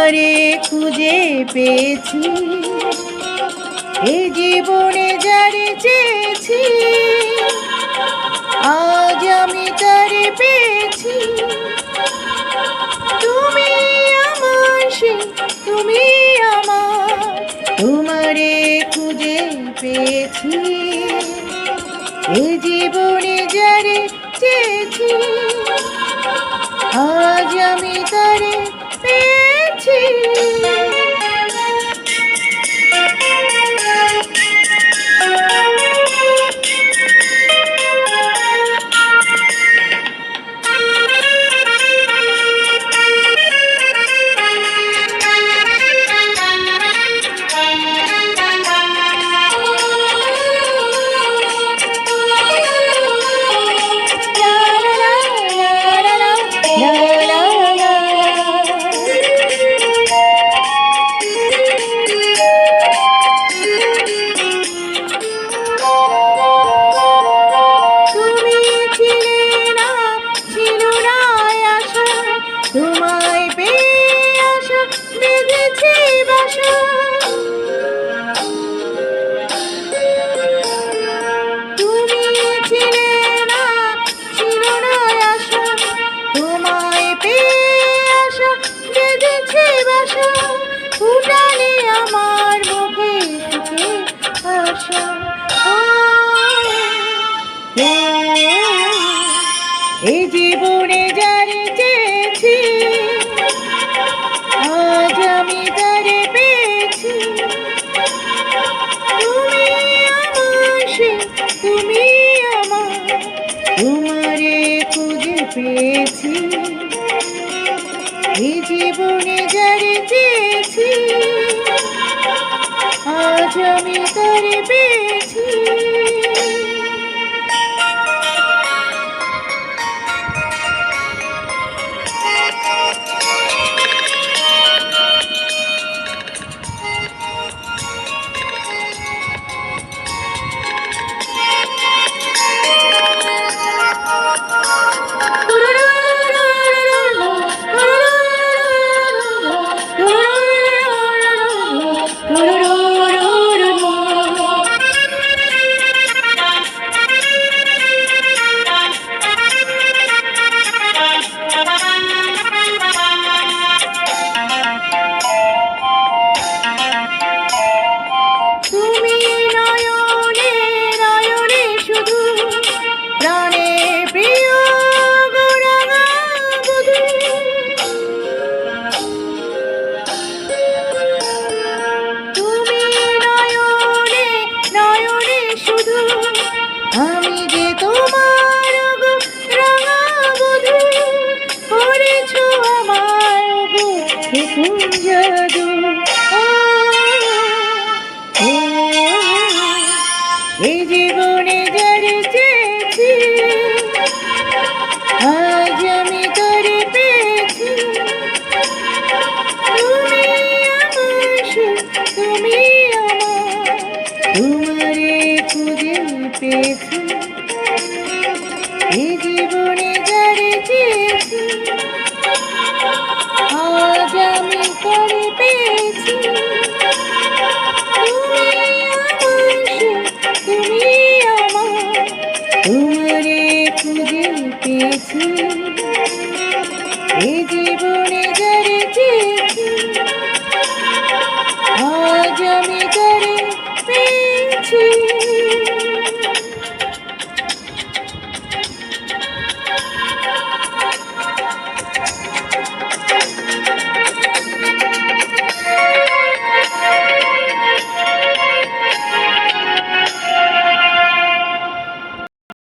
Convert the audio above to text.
তোমারে খুঁজে পেয়েছি, এই জীবনে যারে চেয়েছি, আজ আমি তারে পেয়েছি। তুমি আমার সে, তুমি আমার, তোমারে খুঁজে পেয়েছি, এই জীবনে যারে চেয়েছি, আজ আমি তারে পেয়েছি। তোমায় পেয়ে আশা বেঁধেছি বাসা, তুমি ছিলে না, ছিল না আশা, তোমায় পেয়ে আশা বেঁধেছি বাসা, ফুটালে আমার মুখে সুখে আশা। এই জীবনে যারে চেয়েছি, আজ আমি তারে পেয়েছি। তুমি আমার সে, তুমি আমার, তোমারে খুঁজে পেয়েছি, এই জীবনে যারে চেয়েছি, আজ আমি তারে পেয়েছি। আমি যে তোমার রাঙা বধূ, করেছো আমার গো দেখুন জাদু। এই জীবনে যারে চেয়েছি, আজ আমি তারে পেয়েছি। তুমি আমার সে, তুমি আমার, তোমারে খুঁজে পেয়েছি।